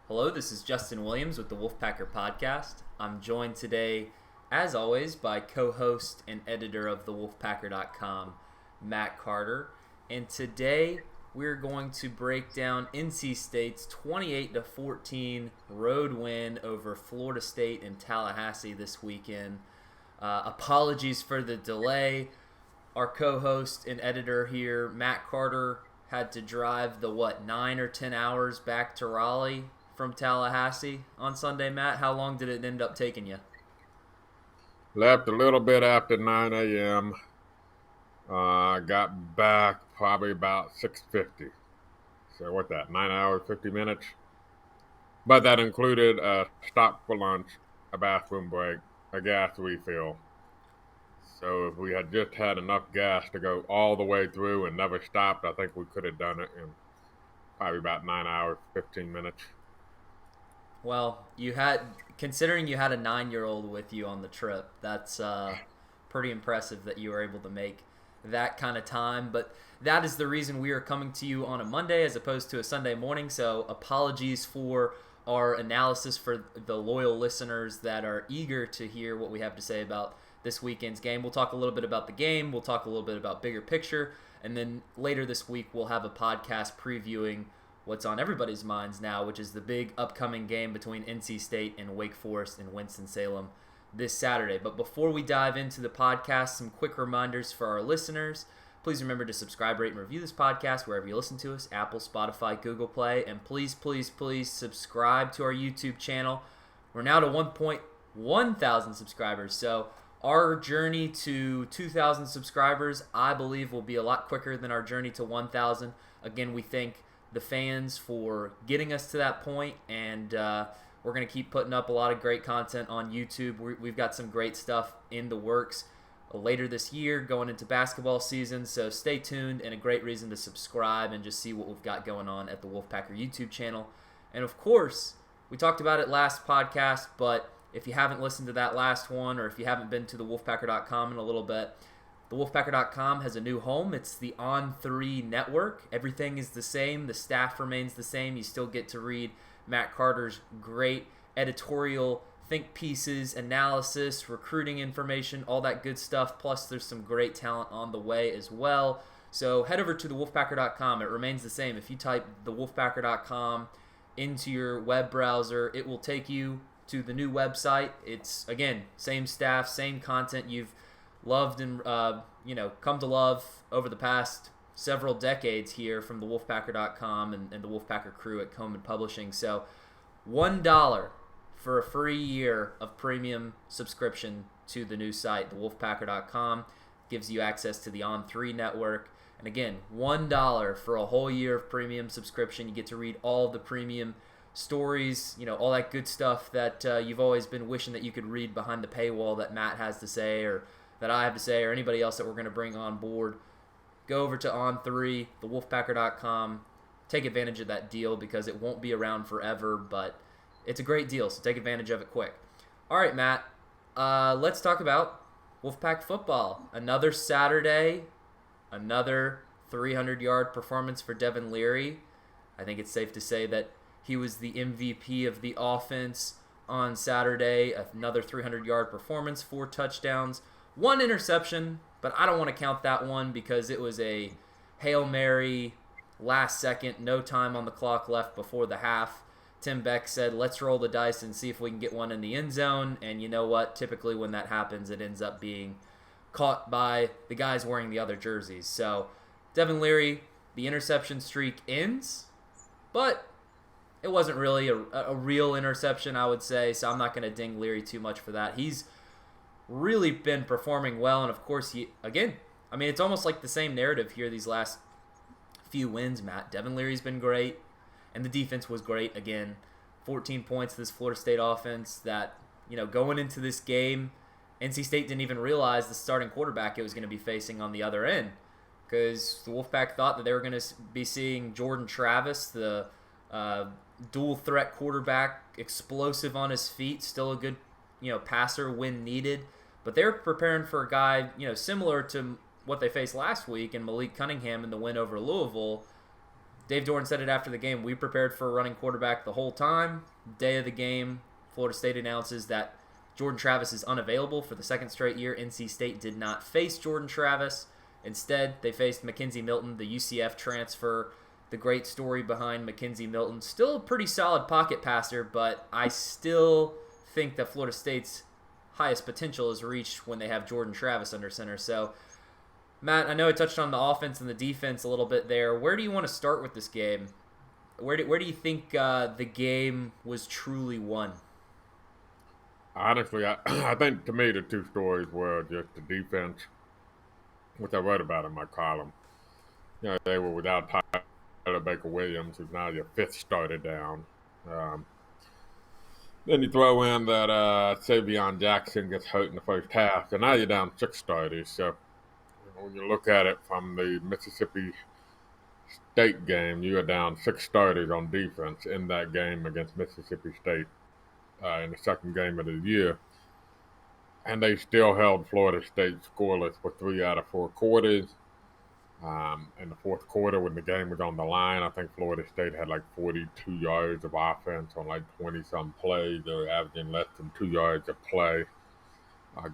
Hello, this is Justin Williams with the Wolfpacker Podcast. I'm joined today, as always, by co-host and editor of the Wolfpacker.com, Matt Carter. And today, we're going to break down NC State's 28-14 road win over Florida State in Tallahassee this weekend. Apologies for the delay. Our co-host and editor here, Matt Carter, had to drive the 9 or 10 hours back to Raleigh from Tallahassee on Sunday. Matt, how long did it end up taking you? Left a little bit after 9 a.m. Got back probably about 6:50. So what that, 9 hours, 50 minutes? But that included a stop for lunch, a bathroom break, a gas refill. So if we had just had enough gas to go all the way through and never stopped, I think we could have done it in probably about 9 hours, 15 minutes. Well, considering you had a 9-year-old with you on the trip, that's pretty impressive that you were able to make that kind of time. But that is the reason we are coming to you on a Monday as opposed to a Sunday morning. So apologies for our analysis for the loyal listeners that are eager to hear what we have to say about this weekend's game. We'll talk a little bit about the game. We'll talk a little bit about bigger picture. And then later this week, we'll have a podcast previewing what's on everybody's minds now, which is the big upcoming game between NC State and Wake Forest in Winston-Salem this Saturday. But before we dive into the podcast, some quick reminders for our listeners. Please remember to subscribe, rate, and review this podcast wherever you listen to us, Apple, Spotify, Google Play, and please subscribe to our YouTube channel. We're now to 1,100 subscribers, so our journey to 2,000 subscribers, I believe, will be a lot quicker than our journey to 1,000. Again, we thank the fans for getting us to that point, and we're going to keep putting up a lot of great content on YouTube. We've got some great stuff in the works later this year going into basketball season, so stay tuned, and a great reason to subscribe and just see what we've got going on at the Wolfpacker YouTube channel. And of course, we talked about it last podcast, but if you haven't listened to that last one, or if you haven't been to the Wolfpacker.com in a little bit, the Wolfpacker.com has a new home. It's the On3 network. Everything is the same. The staff remains the same. You still get to read Matt Carter's great editorial think pieces, analysis, recruiting information, all that good stuff. Plus, there's some great talent on the way as well. So head over to the Wolfpacker.com. It remains the same. If you type the Wolfpacker.com into your web browser, it will take you to the new website. It's, again, same staff, same content you've loved and come to love over the past several decades here from the Wolfpacker.com and the Wolfpacker crew at Coleman Publishing. So $1 for a free year of premium subscription to the new site, the Wolfpacker.com, gives you access to the On3 network. And again, $1 for a whole year of premium subscription. You get to read all of the premium stories, all that good stuff that you've always been wishing that you could read behind the paywall that Matt has to say, or that I have to say, or anybody else that we're going to bring on board. Go over to On3, thewolfpacker.com. Take advantage of that deal because it won't be around forever, but it's a great deal, so take advantage of it quick. All right, Matt, let's talk about Wolfpack football. Another Saturday, another 300-yard performance for Devin Leary. I think it's safe to say that he was the MVP of the offense on Saturday. Another 300-yard performance, 4 touchdowns. 1 interception, but I don't want to count that one because it was a Hail Mary, last second, no time on the clock left before the half. Tim Beck said, let's roll the dice and see if we can get one in the end zone. And you know what? Typically when that happens, it ends up being caught by the guys wearing the other jerseys. So Devin Leary, the interception streak ends, but it wasn't really a real interception, I would say. So I'm not going to ding Leary too much for that. He's really been performing well, and of course, it's almost like the same narrative here these last few wins, Matt. Devin Leary's been great, and the defense was great again. 14 points to this Florida State offense that, going into this game, NC State didn't even realize the starting quarterback it was going to be facing on the other end, because the Wolfpack thought that they were going to be seeing Jordan Travis, the dual threat quarterback, explosive on his feet, still a good passer when needed. But they're preparing for a guy, similar to what they faced last week in Malik Cunningham in the win over Louisville, Dave Doran said it after the game. We prepared for a running quarterback the whole time. Day of the game, Florida State announces that Jordan Travis is unavailable for the second straight year. NC State did not face Jordan Travis. Instead, they faced Mackenzie Milton, the UCF transfer. The great story behind Mackenzie Milton. Still a pretty solid pocket passer, but I still think that Florida State's highest potential is reached when they have Jordan Travis under center. So, Matt, I know I touched on the offense and the defense a little bit there. Where do you want to start with this game? Where do you think the game was truly won? Honestly, I think to me the two stories were just the defense, which I wrote about in my column. They were without Tyler Baker-Williams, who's now your fifth starter down. Then you throw in that Savion Jackson gets hurt in the first half, and now you're down 6 starters. So when you look at it from the Mississippi State game, you are down 6 starters on defense in that game against Mississippi State in the second game of the year. And they still held Florida State scoreless for 3 out of 4 quarters. In the fourth quarter, when the game was on the line, I think Florida State had like 42 yards of offense on like 20-some plays. They were averaging less than 2 yards a play.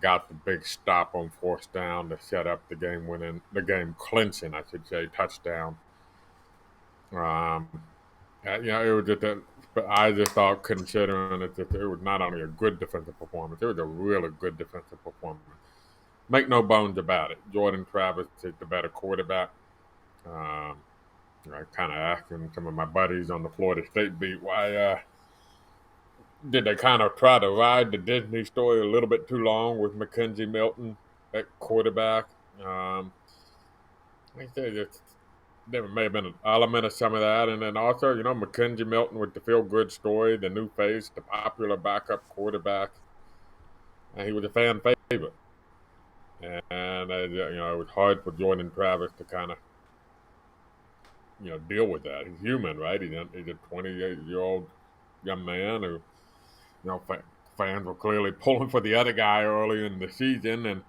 Got the big stop on fourth down to set up the game clinching, I should say, touchdown. It was just but I just thought, considering it was not only a good defensive performance, it was a really good defensive performance. Make no bones about it. Jordan Travis is the better quarterback. I kind of asking some of my buddies on the Florida State beat why did they kind of try to ride the Disney story a little bit too long with Mackenzie Milton at quarterback. I think there may have been an element of some of that. And then also, Mackenzie Milton with the feel-good story, the new face, the popular backup quarterback. And he was a fan favorite. And, it was hard for Jordan Travis to kind of, deal with that. He's human, right? He's a 28-year-old young man who, fans were clearly pulling for the other guy early in the season.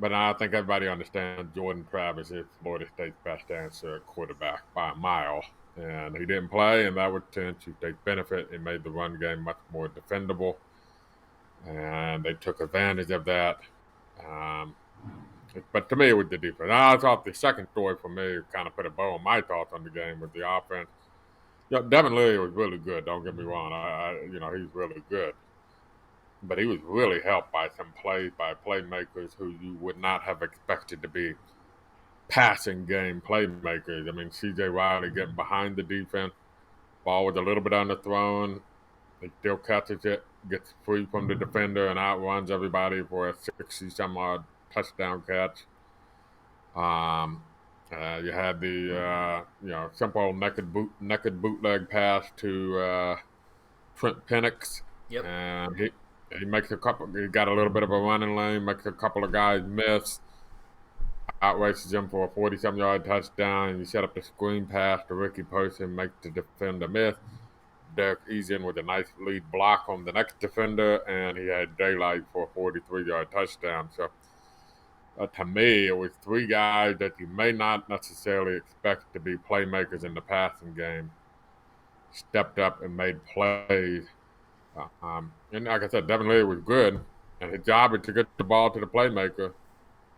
But I think everybody understands Jordan Travis is Florida State's best answer at quarterback by a mile. And he didn't play, and that was to NC State's benefit. It made the run game much more defendable. And they took advantage of that. But to me, it was the defense. I thought the second story for me kind of put a bow on my thoughts on the game with the offense. Devin Leary was really good. Don't get me wrong. He's really good. But he was really helped by some plays by playmakers who you would not have expected to be passing game playmakers. I mean, C.J. Riley getting behind the defense. Ball was a little bit underthrown. He still catches it, gets free from the defender, and outruns everybody for a 60-some-odd touchdown catch. You had the simple naked bootleg pass to Trent Penix. Yep. And he makes he got a little bit of a running lane, makes a couple of guys miss, outraces him for a 40-some-yard touchdown. You set up the screen pass to Ricky Person, makes the defender miss. Derek Eason with a nice lead block on the next defender, and he had daylight for a 43-yard touchdown. So, to me, it was 3 guys that you may not necessarily expect to be playmakers in the passing game stepped up and made plays. And like I said, Devin Leary was good, and his job is to get the ball to the playmaker.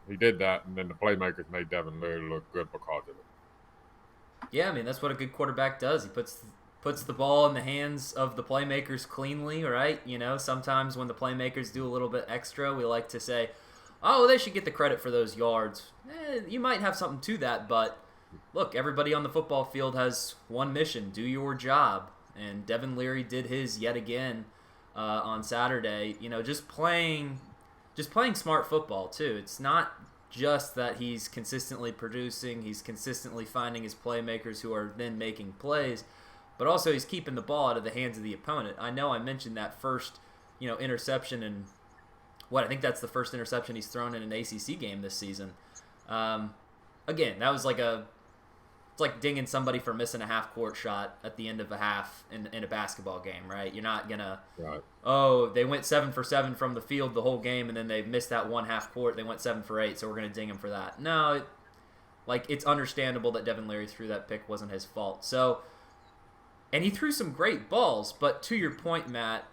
He did that, and then the playmakers made Devin Leary look good because of it. Yeah, I mean, that's what a good quarterback does. He puts the ball in the hands of the playmakers cleanly, right? Sometimes when the playmakers do a little bit extra, we like to say, oh, they should get the credit for those yards. You might have something to that, but look, everybody on the football field has one mission: do your job. And Devin Leary did his yet again on Saturday. Just playing smart football too. It's not just that he's consistently producing; he's consistently finding his playmakers who are then making plays, but also he's keeping the ball out of the hands of the opponent. I know I mentioned that first, interception, and I think that's the first interception he's thrown in an ACC game this season. Again, that was it's like dinging somebody for missing a half-court shot at the end of a half in a basketball game, right? You're not going to, they went 7 for 7 from the field the whole game, and then they missed that one half-court. They went 7 for 8, so we're going to ding them for that. No, Like, it's understandable that Devin Leary threw that pick, wasn't his fault. So, and he threw some great balls, but to your point, Matt,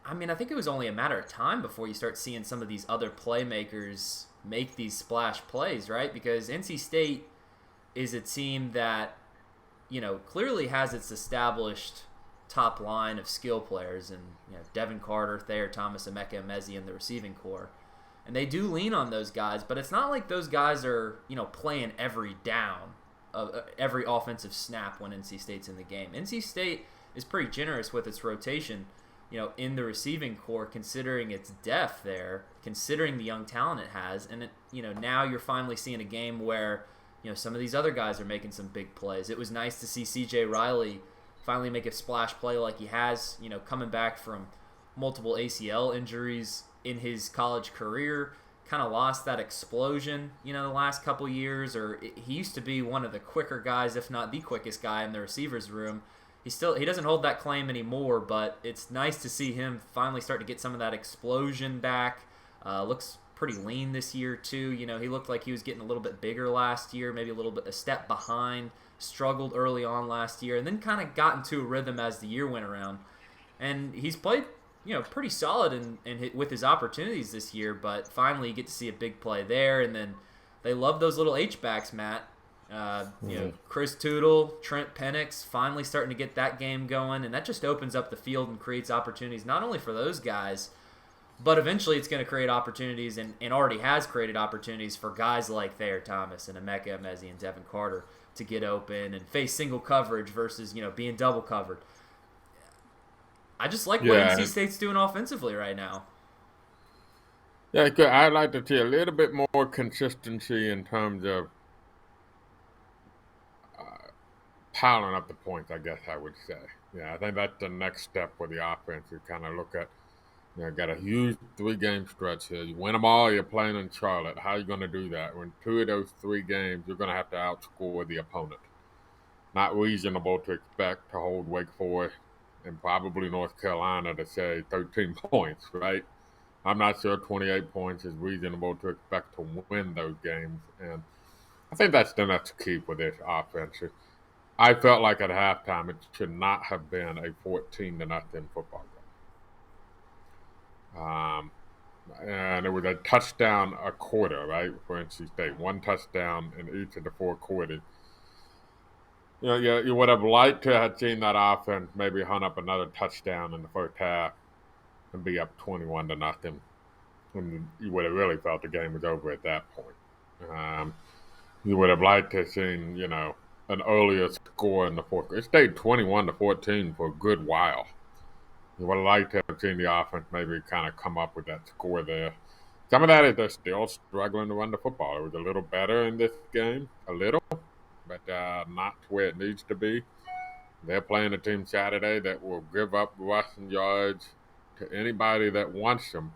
I mean, I think it was only a matter of time before you start seeing some of these other playmakers make these splash plays, right? Because NC State is a team that, clearly has its established top line of skill players, and Devin Carter, Thayer Thomas, Emeka Emezi in the receiving core. And they do lean on those guys, but it's not like those guys are, playing every down, every offensive snap when NC State's in the game. NC State is pretty generous with its rotation, in the receiving core, considering its depth there, considering the young talent it has. And, now you're finally seeing a game where, some of these other guys are making some big plays. It was nice to see C.J. Riley finally make a splash play like he has, coming back from multiple ACL injuries in his college career. Kind of lost that explosion, the last couple years. He used to be one of the quicker guys, if not the quickest guy in the receivers room. He doesn't hold that claim anymore, but it's nice to see him finally start to get some of that explosion back. Looks pretty lean this year too. He looked like he was getting a little bit bigger last year, maybe a step behind. Struggled early on last year, and then kind of got into a rhythm as the year went around. And he's played, pretty solid with his opportunities this year. But finally, you get to see a big play there, and then they love those little H-backs, Matt. Chris Tootle, Trent Penix, finally starting to get that game going, and that just opens up the field and creates opportunities not only for those guys, but eventually it's going to create opportunities, and already has created opportunities for guys like Thayer Thomas and Emeka Emezi and Devin Carter to get open and face single coverage versus, being double covered. I just like what NC State's doing offensively right now. Yeah, I'd like to see a little bit more consistency in terms of piling up the points, I guess I would say. Yeah, I think that's the next step for the offense. You kind of look at, got a huge 3-game stretch here. You win them all, you're playing in Charlotte. How are you going to do that? When 2 of those 3 games, you're going to have to outscore the opponent. Not reasonable to expect to hold Wake Forest and probably North Carolina to say 13 points, right? I'm not sure 28 points is reasonable to expect to win those games. And I think that's the next key for this offense. I felt like at halftime it should not have been a 14-0 football game. And it was a touchdown a quarter, right, for NC State. 1 touchdown in each of the 4 quarters. You would have liked to have seen that offense maybe hunt up another touchdown in the first half and be up 21-0. And you would have really felt the game was over at that point. You would have liked to have seen, an earlier score in the fourth. It stayed 21-14 for a good while. You would have liked to have seen the offense maybe kind of come up with that score there. Some of that is they're still struggling to run the football. It was a little better in this game, but not to where it needs to be. They're playing a team Saturday that will give up rushing yards to anybody that wants them.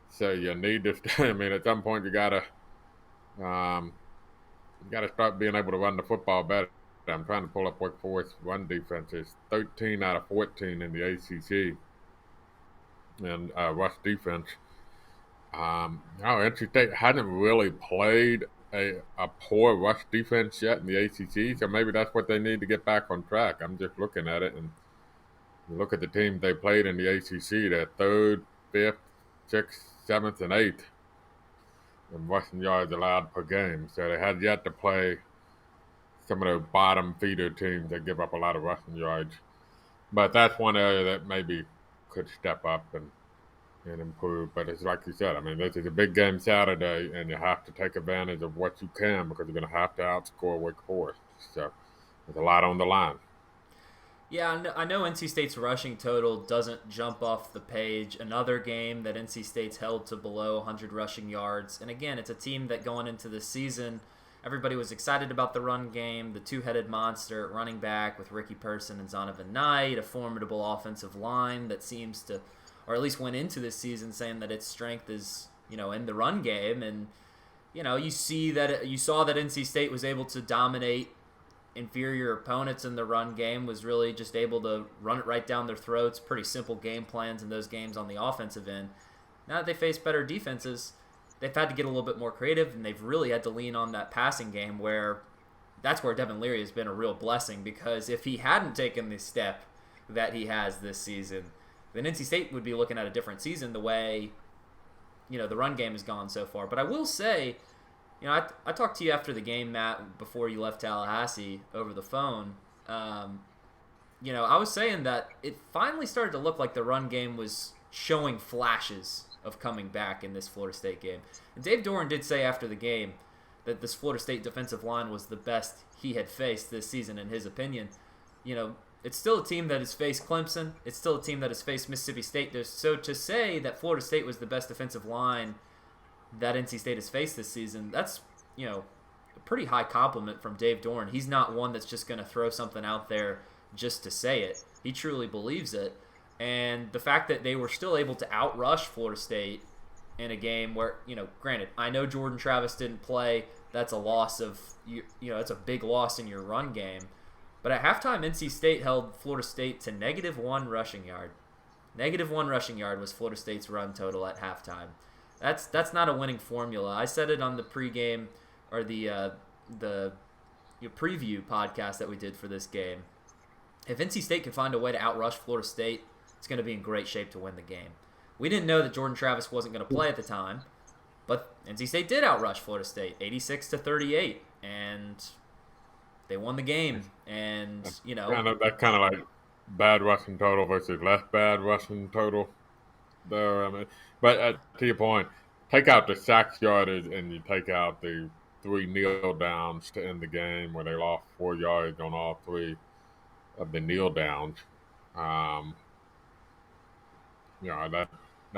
So you need to stay. I mean, at some point you gotta start being able to run the football better. I'm trying to pull up Wake Forest run defense. It's 13 out of 14 in the ACC and rush defense. NC State hasn't really played a poor rush defense yet in the ACC, so maybe that's what they need to get back on track. I'm just looking at it, and you look at the teams they played in the ACC, they're 3rd, 5th, 6th, 7th, and 8th in rushing yards allowed per game. So they had yet to play some of those bottom feeder teams that give up a lot of rushing yards. But that's one area that maybe could step up and improve. But it's like you said, I mean, this is a big game Saturday, and you have to take advantage of what you can because you're going to have to outscore Wake Forest. So there's a lot on the line. Yeah, I know NC State's rushing total doesn't jump off the page. Another game that NC State's held to below 100 rushing yards. And again, it's a team that going into this season, everybody was excited about the run game, the 2-headed monster at running back with Ricky Person and Zonovan Knight, a formidable offensive line that seems to, or at least went into this season saying that its strength is, in the run game. And, you saw that NC State was able to dominate inferior opponents in the run game, was really just able to run it right down their throats. Pretty simple game plans in those games on the offensive end. Now that they face better defenses, they've had to get a little bit more creative, and they've really had to lean on that passing game where that's where Devin Leary has been a real blessing, because if he hadn't taken the step that he has this season, then NC State would be looking at a different season the way, the run game has gone so far. But I will say, I talked to you after the game, Matt, before you left Tallahassee over the phone. I was saying that it finally started to look like the run game was showing flashes of coming back in this Florida State game. And Dave Doeren did say after the game that this Florida State defensive line was the best he had faced this season, in his opinion. It's still a team that has faced Clemson. It's still a team that has faced Mississippi State. So to say that Florida State was the best defensive line that NC State has faced this season, that's, a pretty high compliment from Dave Doeren. He's not one that's just going to throw something out there just to say it. He truly believes it. And the fact that they were still able to outrush Florida State in a game where, granted, I know Jordan Travis didn't play. That's a loss of, it's a big loss in your run game. But at halftime, NC State held Florida State to -1 rushing yard. -1 rushing yard was Florida State's run total at halftime. That's not a winning formula. I said it on the pregame or the preview podcast that we did for this game. If NC State can find a way to outrush Florida State, it's going to be in great shape to win the game. We didn't know that Jordan Travis wasn't going to play at the time, but NC State did outrush Florida State 86-38, and they won the game. And that's kind of like bad rushing total versus less bad rushing total. Though, but to your point, take out the sacks yardage and you take out the 3 kneel downs to end the game where they lost 4 yards on all 3 of the kneel downs. That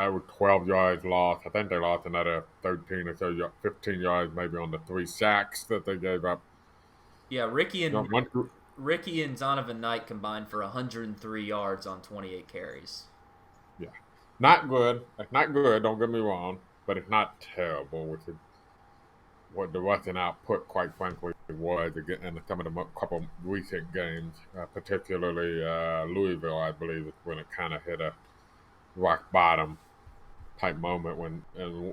was 12 yards lost. I think they lost another 13 or so, 15 yards maybe on the 3 sacks that they gave up. Yeah, Ricky and Zonovan Knight combined for 103 yards on 28 carries. Yeah. Not good. It's not good, don't get me wrong, but it's not terrible, which is what the rushing output, quite frankly, was in some of the couple recent games, particularly Louisville, I believe, is when it kind of hit a rock bottom type moment when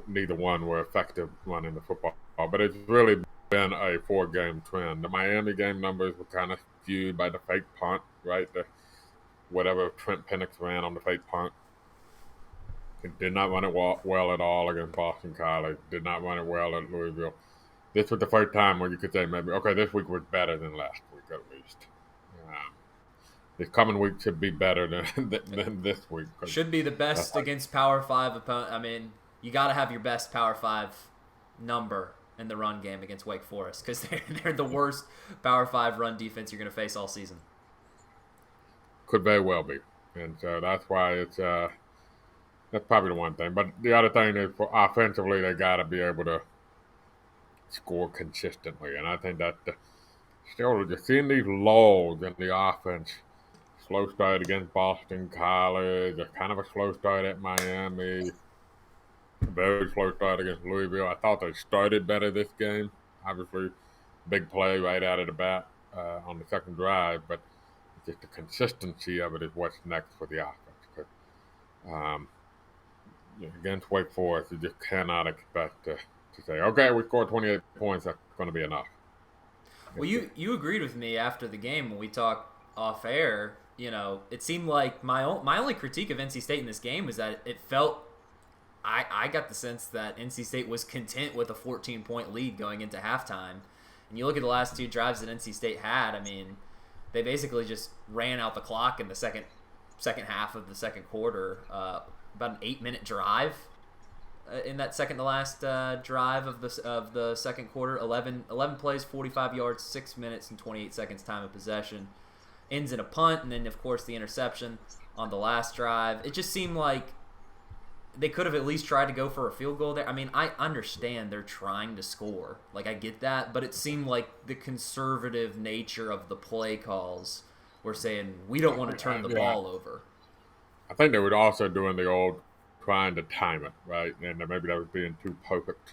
neither one were effective running the football. But it's really been a 4-game trend. The Miami game numbers were kind of skewed by the fake punt, right? Whatever Trent Penix ran on the fake punt. It did not run it well at all against Boston College. Did not run it well at Louisville. This was the first time where you could say maybe, okay, this week was better than last week at least. This coming week should be better than this week. Should be the best against Power 5 opponent. I mean, you got to have your best Power 5 number in the run game against Wake Forest, because they're the worst Power 5 run defense you're going to face all season. Could very well be. And so that's why that's probably the one thing. But the other thing is, for offensively, they got to be able to score consistently. And I think that still just seeing these lulls in the offense, slow start against Boston College, kind of a slow start at Miami, a very slow start against Louisville. I thought they started better this game. Obviously, big play right out of the bat on the second drive, but just the consistency of it is what's next for the offense. Against Wake Forest, you just cannot expect to say, okay, we scored 28 points, that's going to be enough. Well, you agreed with me after the game when we talked off air. It seemed like my only critique of NC State in this game was that it felt, I got the sense that NC State was content with a 14-point lead going into halftime. And you look at the last 2 drives that NC State had, I mean, they basically just ran out the clock in the second half of the second quarter. About an 8-minute drive in that second to last drive of the second quarter. 11 plays, 45 yards, 6 minutes and 28 seconds time of possession. Ends in a punt, and then of course the interception on the last drive. It just seemed like they could have at least tried to go for a field goal there. I mean, I understand they're trying to score. Like, I get that, but it seemed like the conservative nature of the play calls were saying, we don't want to turn the ball over. I think they were also doing the old trying to time it, right? And maybe that was being too perfect.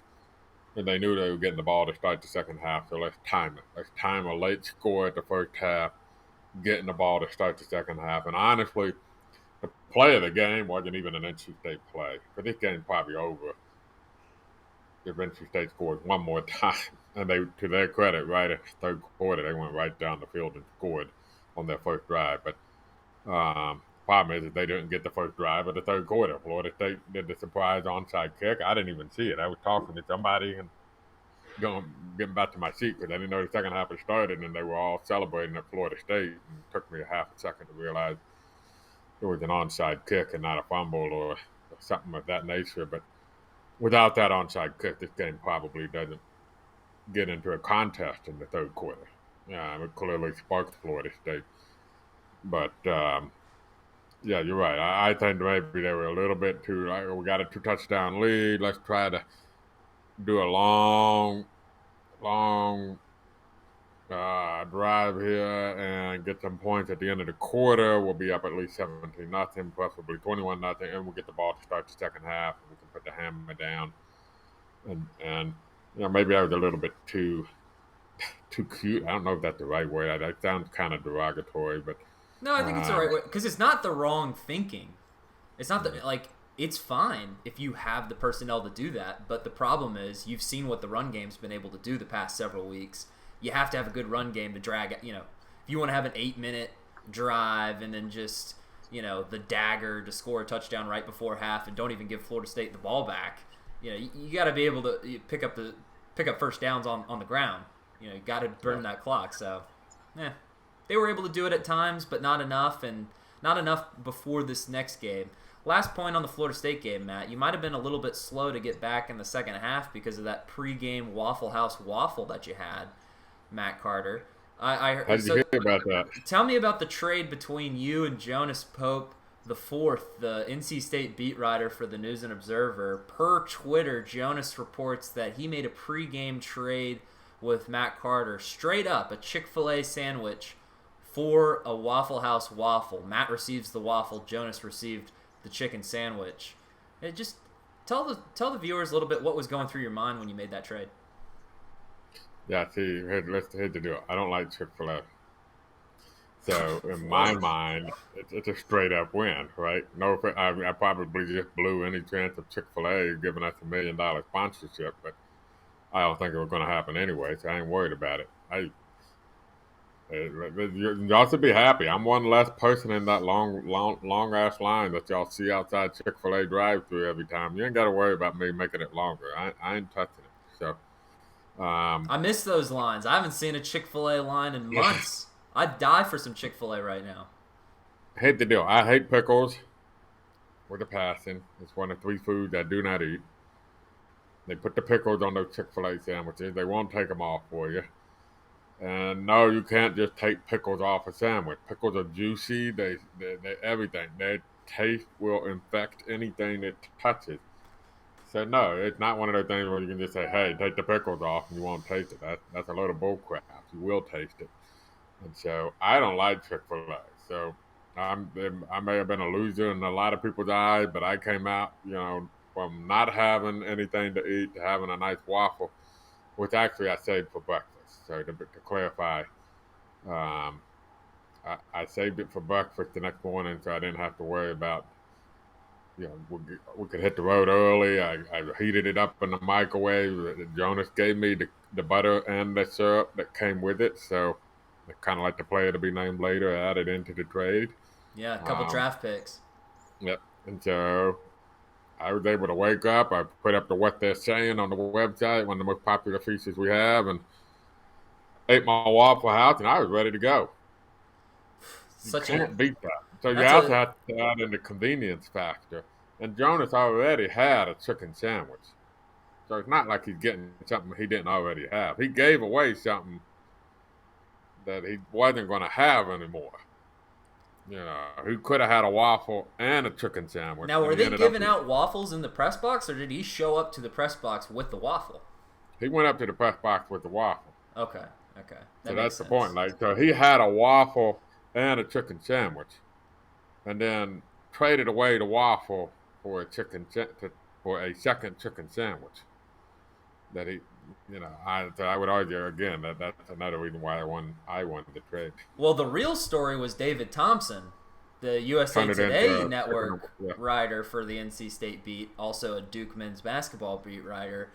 And they knew they were getting the ball to start the second half, so let's time it. Let's time a late score at the first half, getting the ball to start the second half. And honestly, the play of the game wasn't even an NC State play, but this game's probably over if NC State scored one more time. And they, to their credit, right at the third quarter, they went right down the field and scored on their first drive. But problem is that they didn't get the first drive of the third quarter. Florida State did the surprise onside kick. I didn't even see it. I was talking to somebody and getting back to my seat because I didn't know the second half had started, and they were all celebrating at Florida State. And it took me a half a second to realize it was an onside kick and not a fumble or something of that nature. But without that onside kick, this game probably doesn't get into a contest in the third quarter. It clearly sparked Florida State. But, yeah, you're right. I think maybe they were a little bit too, like, we got a 2-touchdown lead. Let's try to do a long drive here and get some points at the end of the quarter. We'll be up at least 17-0, possibly 21-0, and we'll get the ball to start the second half. And we can put the hammer down. And maybe I was a little bit too cute. I don't know if that's the right word. That sounds kind of derogatory, but no, I think it's the right way because it's not the wrong thinking. It's not it's fine if you have the personnel to do that, but the problem is you've seen what the run game's been able to do the past several weeks. You have to have a good run game to drag it. If you want to have an 8-minute drive and then just the dagger to score a touchdown right before half and don't even give Florida State the ball back. You got to be able to pick up first downs on the ground. You got to burn that clock. So, they were able to do it at times, but not enough, and not enough before this next game. Last point on the Florida State game, Matt. You might have been a little bit slow to get back in the second half because of that pregame Waffle House waffle that you had, Matt Carter. How did you hear about that? Tell me about the trade between you and Jonas Pope the fourth, the NC State beat writer for the News and Observer. Per Twitter, Jonas reports that he made a pregame trade with Matt Carter, straight up a Chick-fil-A sandwich for a Waffle House waffle. Matt receives the waffle, Jonas received the chicken sandwich. Just tell the viewers a little bit what was going through your mind when you made that trade. Yeah, see, here's the deal. I don't like Chick-fil-A. So in my mind, it's a straight up win, right? No, I probably just blew any chance of Chick-fil-A giving us $1 million sponsorship, but I don't think it was going to happen anyway, so I ain't worried about it. Y'all should be happy. I'm one less person in that long ass line that y'all see outside Chick-fil-A drive-thru every time. You ain't got to worry about me making it longer. I ain't touching it. So I miss those lines. I haven't seen a Chick-fil-A line in months. I'd die for some Chick-fil-A right now. Hate the deal. I hate pickles with a passion. It's one of 3 foods I do not eat. They put the pickles on those Chick-fil-A sandwiches. They won't take them off for you. And no, you can't just take pickles off a sandwich. Pickles are juicy. They everything. Their taste will infect anything it touches. So no, it's not one of those things where you can just say, "Hey, take the pickles off," and you won't taste it. That's a load of bull crap. You will taste it. And so I don't like Chick-fil-A. So I may have been a loser in a lot of people's eyes, but I came out, from not having anything to eat to having a nice waffle, which actually I saved for breakfast. So to clarify, I saved it for breakfast the next morning, so I didn't have to worry about, we could hit the road early. I heated it up in the microwave. Jonas gave me the butter and the syrup that came with it, so kind of like the player to be named later added into the trade. Yeah, a couple draft picks. Yep. And so I was able to wake up. I put up the What They're Saying on the website, one of the most popular features we have, and ate my Waffle House, and I was ready to go. You can't beat that. So you also have to add in the convenience factor. And Jonas already had a chicken sandwich. So it's not like he's getting something he didn't already have. He gave away something that he wasn't going to have anymore. He could have had a waffle and a chicken sandwich. Now, were they giving out waffles in the press box, or did he show up to the press box with the waffle? He went up to the press box with the waffle. Okay. So that's the point. So he had a waffle and a chicken sandwich, and then traded away the waffle for a second chicken sandwich. That he. I would argue again that that's another reason why I won the trade. Well, the real story was David Thompson, the USA Today network writer for the NC State beat, also a Duke men's basketball beat writer.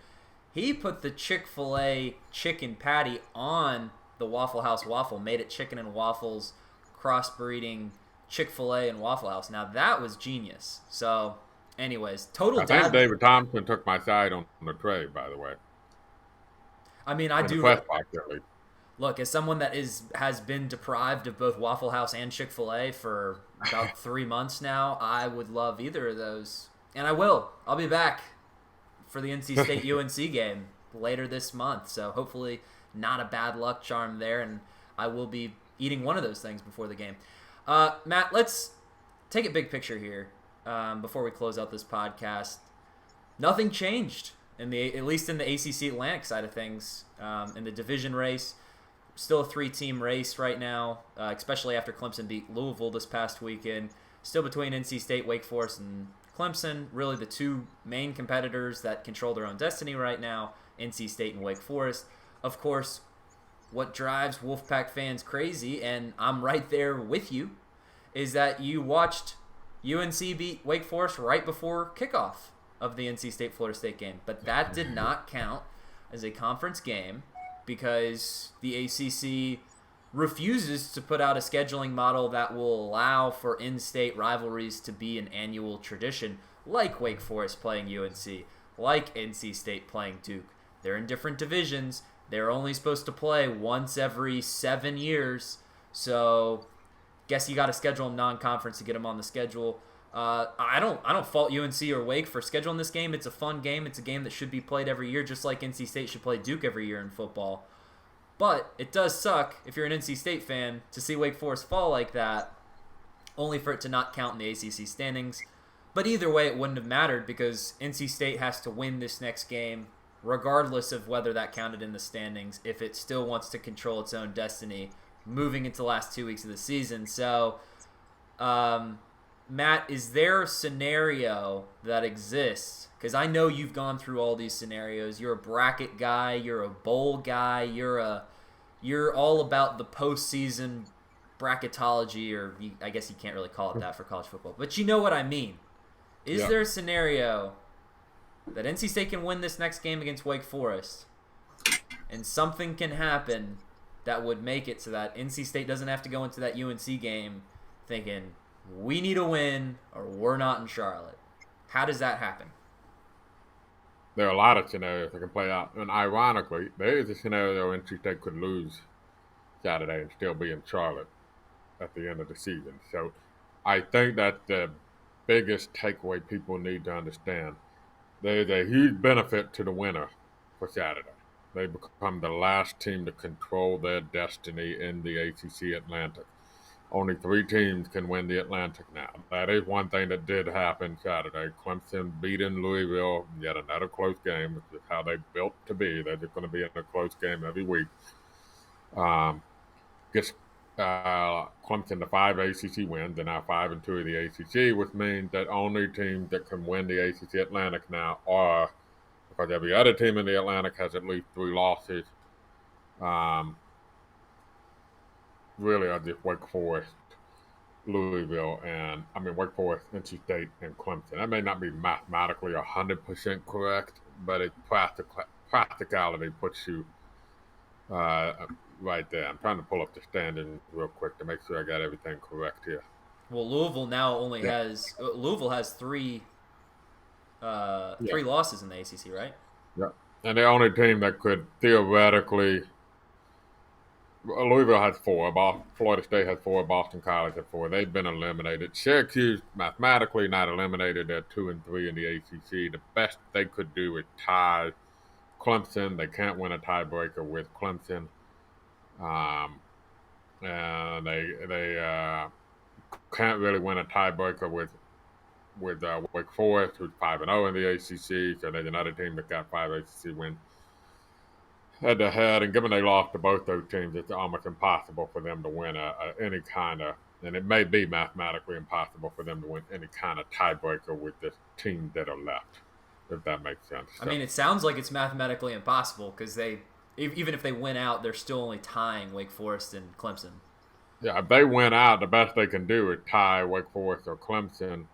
He put the Chick-fil-A chicken patty on the Waffle House waffle, made it chicken and waffles, crossbreeding Chick-fil-A and Waffle House. Now that was genius. So, anyways, total I think dad. David Thompson took my side on the trade, by the way. I mean, I In the do press box, at least. look as someone that has been deprived of both Waffle House and Chick-fil-A for about 3 months now. I would love either of those, and I will. I'll be back for the NC State UNC game later this month. So hopefully, not a bad luck charm there, and I will be eating one of those things before the game. Matt, let's take it big picture here before we close out this podcast. Nothing changed at least in the ACC Atlantic side of things. In the division race, still a 3-team race right now, especially after Clemson beat Louisville this past weekend. Still between NC State, Wake Forest, and Clemson, really the two main competitors that control their own destiny right now, NC State and Wake Forest. Of course, what drives Wolfpack fans crazy, and I'm right there with you, is that you watched UNC beat Wake Forest right before kickoff of the NC State-Florida State game. But that did not count as a conference game because the ACC refuses to put out a scheduling model that will allow for in-state rivalries to be an annual tradition, like Wake Forest playing UNC, like NC State playing Duke. They're in different divisions. They're only supposed to play once every 7 years, so guess you got to schedule them non-conference to get them on the schedule. I don't fault UNC or Wake for scheduling this game. It's a fun game. It's a game that should be played every year, just like NC State should play Duke every year in football. But it does suck, if you're an NC State fan, to see Wake Forest fall like that, only for it to not count in the ACC standings. But either way, it wouldn't have mattered because NC State has to win this next game, regardless of whether that counted in the standings, if it still wants to control its own destiny moving into the last 2 weeks of the season. So, Matt, is there a scenario that exists? Because I know you've gone through all these scenarios. You're a bracket guy. You're a bowl guy. You're all about the postseason bracketology, or I guess you can't really call it that for college football. But you know what I mean. Is there a scenario that NC State can win this next game against Wake Forest, and something can happen that would make it so that NC State doesn't have to go into that UNC game thinking, we need a win or we're not in Charlotte? How does that happen? There are a lot of scenarios that can play out. And ironically, there is a scenario NC State could lose Saturday and still be in Charlotte at the end of the season. So I think that's the biggest takeaway people need to understand. There's a huge benefit to the winner for Saturday. They become the last team to control their destiny in the ACC Atlantic. Only 3 teams can win the Atlantic now. That is one thing that did happen Saturday. Clemson beating Louisville, yet another close game, which is how they built to be. They're just going to be in a close game every week. Gets Clemson to 5 ACC wins, and now 5-2 of the ACC, which means that only teams that can win the ACC Atlantic now are, because every other team in the Atlantic has at least 3 losses, really are just Wake Forest, Louisville, Wake Forest, NC State, and Clemson. That may not be mathematically 100% correct, but it practicality puts you right there. I'm trying to pull up the standings real quick to make sure I got everything correct here. Well, Louisville now only has 3 losses in the ACC, right? Yeah, and the only team that could theoretically, Louisville has 4, Florida State has 4, Boston College has 4. They've been eliminated. Syracuse mathematically not eliminated. They're 2-3 in the ACC. The best they could do is tie Clemson. They can't win a tiebreaker with Clemson. And they can't really win a tiebreaker with Wake Forest, who's 5-0 in the ACC. So there's another team that got 5 ACC wins head-to-head. And given they lost to both those teams, it's almost impossible for them to win any kind of, and it may be mathematically impossible for them to win any kind of tiebreaker with the teams that are left, if that makes sense. I mean, it sounds like it's mathematically impossible because even if they win out, they're still only tying Wake Forest and Clemson. Yeah, if they win out, the best they can do is tie Wake Forest or Clemson.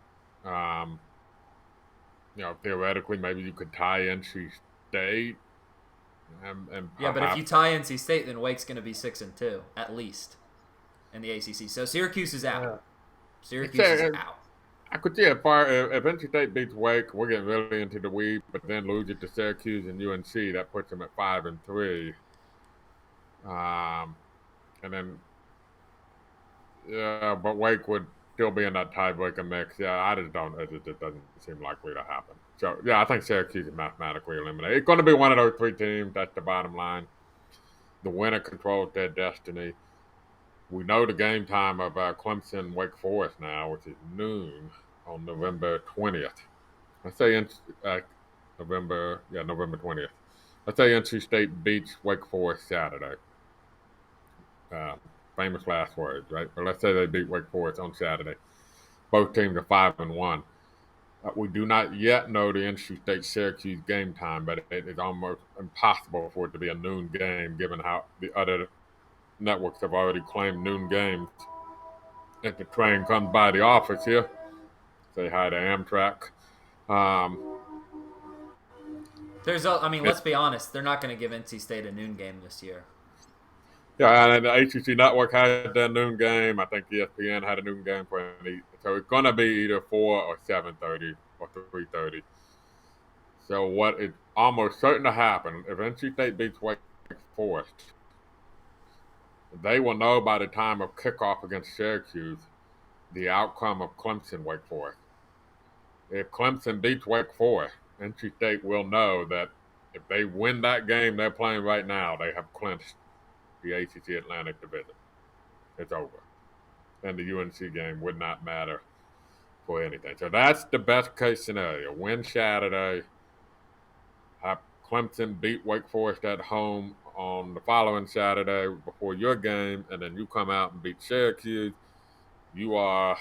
Theoretically, maybe you could tie NC State and Yeah, but if you perhaps tie NC State, then Wake's going to be 6-2 at least in the ACC. So Syracuse is out. uh, Syracuse is out. I could see if NC State beats Wake, we're getting really into the weeds, but then lose it to Syracuse and UNC, that puts them at 5-3. And then yeah, but Wake would still be in that tiebreaker mix. Yeah, I just don't. It just doesn't seem likely to happen. So yeah, I think Syracuse is mathematically eliminated. It's going to be one of those three teams. That's the bottom line. The winner controls their destiny. We know the game time of Clemson Wake Forest now, which is noon on November 20th. Let's say November 20th. Let's say NC State beats Wake Forest Saturday. Uh, Famous last words, right? But let's say they beat Wake Forest on Saturday. Both teams are 5-1. We do not yet know the NC State Syracuse game time, but it is almost impossible for it to be a noon game, given how the other networks have already claimed noon games. If the train comes by the office here, say hi to Amtrak. Let's be honest. They're not going to give NC State a noon game this year. Yeah, and the ACC network had that noon game. I think ESPN had a noon game so it's going to be either 4 or 7:30 or 3:30. So what is almost certain to happen if NC State beats Wake Forest, they will know by the time of kickoff against Syracuse the outcome of Clemson Wake Forest. If Clemson beats Wake Forest, NC State will know that if they win that game they're playing right now, they have clinched the ACC Atlantic Division. It's over. And the UNC game would not matter for anything. So that's the best case scenario. Win Saturday, have Clemson beat Wake Forest at home on the following Saturday before your game, and then you come out and beat Syracuse. You are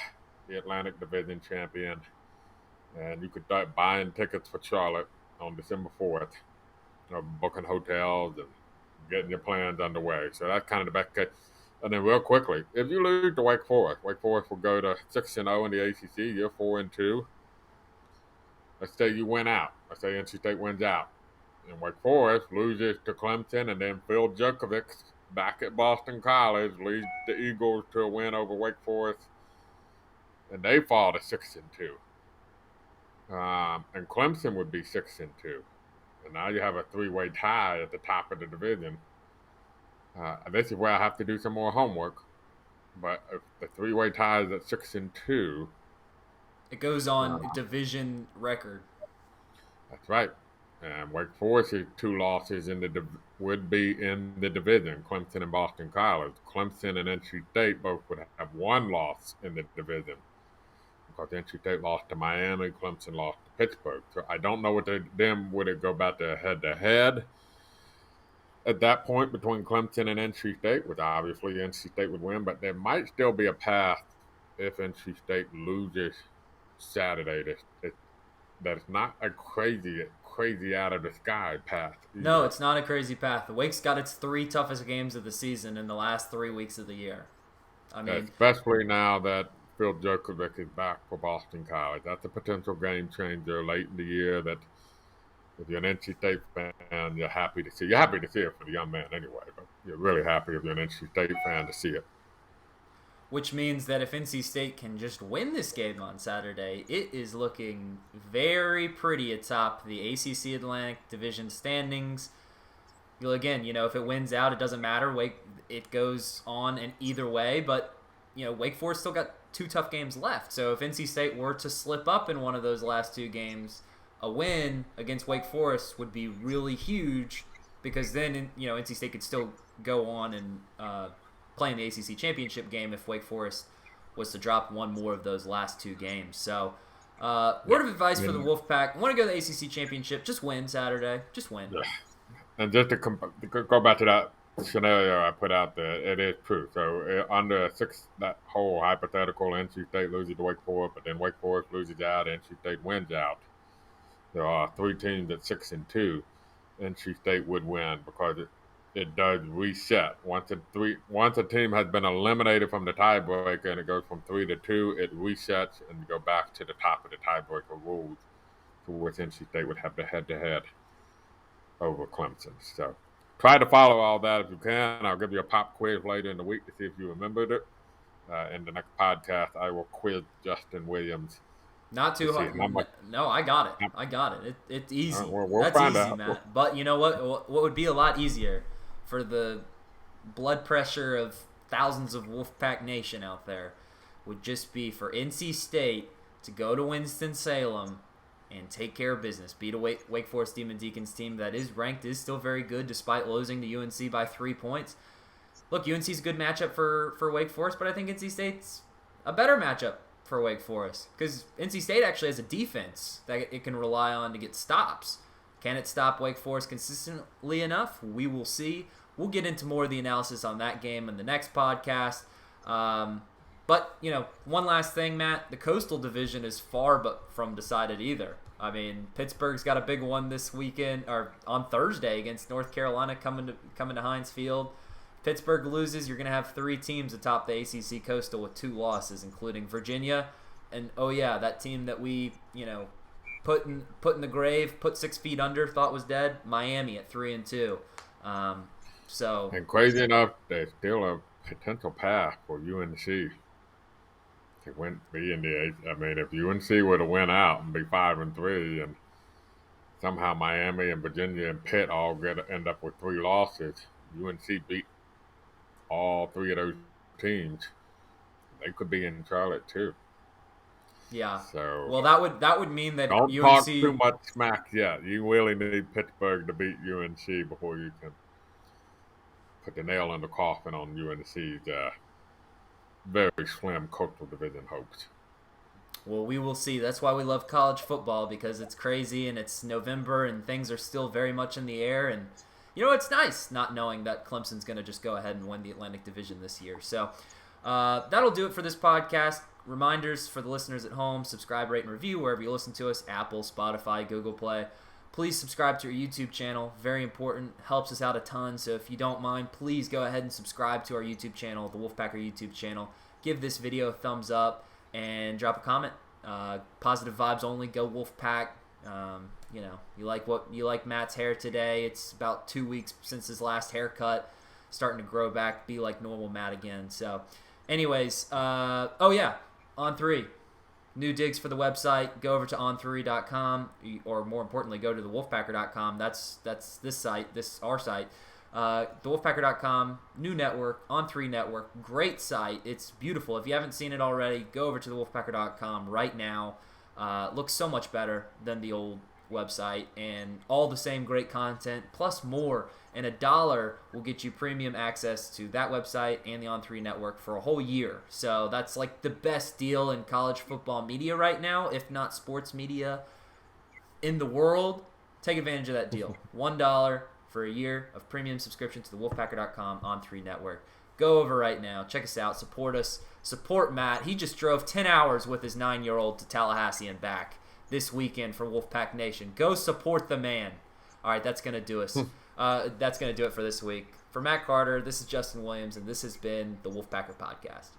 the Atlantic Division champion, and you could start buying tickets for Charlotte on December 4th, booking hotels and getting your plans underway. So that's kind of the best case. And then real quickly, if you lose to Wake Forest will go to 6-0 in the ACC. You're 4-2. Let's say you win out. Let's say NC State wins out. And Wake Forest loses to Clemson, and then Phil Djokovic back at Boston College leads the Eagles to a win over Wake Forest, and they fall to 6-2. And Clemson would be 6-2. And now you have a three-way tie at the top of the division. This is where I have to do some more homework. But if the three-way tie is at 6-2, it goes on division record. That's right. And Wake Forest's 2 losses would be in the division, Clemson and Boston College. Clemson and NC State both would have 1 loss in the division, because NC State lost to Miami, Clemson lost to Pittsburgh. So I don't know what would it go back to head-to-head at that point between Clemson and NC State, which obviously NC State would win, but there might still be a path if NC State loses Saturday. That's not a crazy out of the sky path either. No, it's not a crazy path. The Wake's got its 3 toughest games of the season in the last 3 weeks of the year. Especially now that Phil Djokovic is back for Boston College. That's a potential game changer late in the year that if you're an NC State fan, you're happy to see. You're happy to see it for the young man anyway, but you're really happy if you're an NC State fan to see it. Which means that if NC State can just win this game on Saturday, it is looking very pretty atop the ACC Atlantic Division standings. Again, if it wins out, it doesn't matter. It goes on in either way, but Wake Forest still got 2 tough games left. So if NC State were to slip up in one of those last 2 games, a win against Wake Forest would be really huge, because then NC State could still go on and play in the ACC championship game if Wake Forest was to drop one more of those last 2 games. So, word of advice for the Wolfpack: want to go to the ACC championship? Just win Saturday. Just win. Yeah. And just to go back to that scenario I put out there, it is true. So under that whole hypothetical, NC State loses to Wake Forest, but then Wake Forest loses out, NC State wins out. There are 3 teams at 6-2. NC State would win because it does reset. Once a team has been eliminated from the tiebreaker and it goes from 3-2, it resets and you go back to the top of the tiebreaker rules, to which NC State would have the head-to-head. over Clemson. So try to follow all that if you can. I'll give you a pop quiz later in the week to see if you remembered it. In the next podcast, I will quiz Justin Williams. Not too hard. No, I got it. It's easy. We'll That's find easy, out. Matt. But you know what? What would be a lot easier for the blood pressure of thousands of Wolfpack Nation out there would just be for NC State to go to Winston-Salem and take care of business. Beat a Wake Forest Demon Deacons team that is still very good despite losing to UNC by 3 points. Look, UNC's a good matchup for Wake Forest, but I think NC State's a better matchup for Wake Forest because NC State actually has a defense that it can rely on to get stops. Can it stop Wake Forest consistently enough? We will see. We'll get into more of the analysis on that game in the next podcast. But, one last thing, Matt. The Coastal Division is far but from decided either. I mean, Pittsburgh's got a big one this weekend, or on Thursday against North Carolina coming to Heinz Field. Pittsburgh loses, you're going to have 3 teams atop the ACC Coastal with 2 losses, including Virginia. And, that team that we, put in the grave, put 6 feet under, thought was dead, Miami at 3-2. And crazy enough, there's still a potential path for UNC to be in the. I mean, if UNC were to win out and be 5-3, and somehow Miami and Virginia and Pitt all end up with 3 losses, UNC beat all 3 of those teams, they could be in Charlotte too. Yeah. So well, that would mean that don't UNC talk too much smack yet. You really need Pittsburgh to beat UNC before you can put the nail in the coffin on UNC's very slim Coastal Division hopes. Well, we will see. That's why we love college football, because it's crazy and it's November and things are still very much in the air. And, it's nice not knowing that Clemson's going to just go ahead and win the Atlantic Division this year. So that'll do it for this podcast. Reminders for the listeners at home: subscribe, rate, and review wherever you listen to us, Apple, Spotify, Google Play. Please subscribe to our YouTube channel. Very important. Helps us out a ton. So if you don't mind, please go ahead and subscribe to our YouTube channel, the Wolfpacker YouTube channel. Give this video a thumbs up and drop a comment. Positive vibes only. Go Wolfpack. You like Matt's hair today. It's about 2 weeks since his last haircut. Starting to grow back. Be like normal Matt again. So anyways, On 3. New digs for the website. Go over to on3.com, or more importantly, go to the wolfpacker.com. That's this site, our site. The new network, On3 network. Great site. It's beautiful. If you haven't seen it already, go over to the wolfpacker.com right now. Looks so much better than the old website, and all the same great content plus more. And $1 will get you premium access to that website and the On3 network for a whole year. So that's like the best deal in college football media right now, if not sports media in the world. Take advantage of that deal. $1 for a year of premium subscription to the Wolfpacker.com On3 network. Go over right now. Check us out. Support us. Support Matt. He just drove 10 hours with his 9-year-old to Tallahassee and back this weekend for Wolfpack Nation. Go support the man. All right, that's going to do us. That's going to do it for this week. For Matt Carter, this is Justin Williams, and this has been the Wolfpacker Podcast.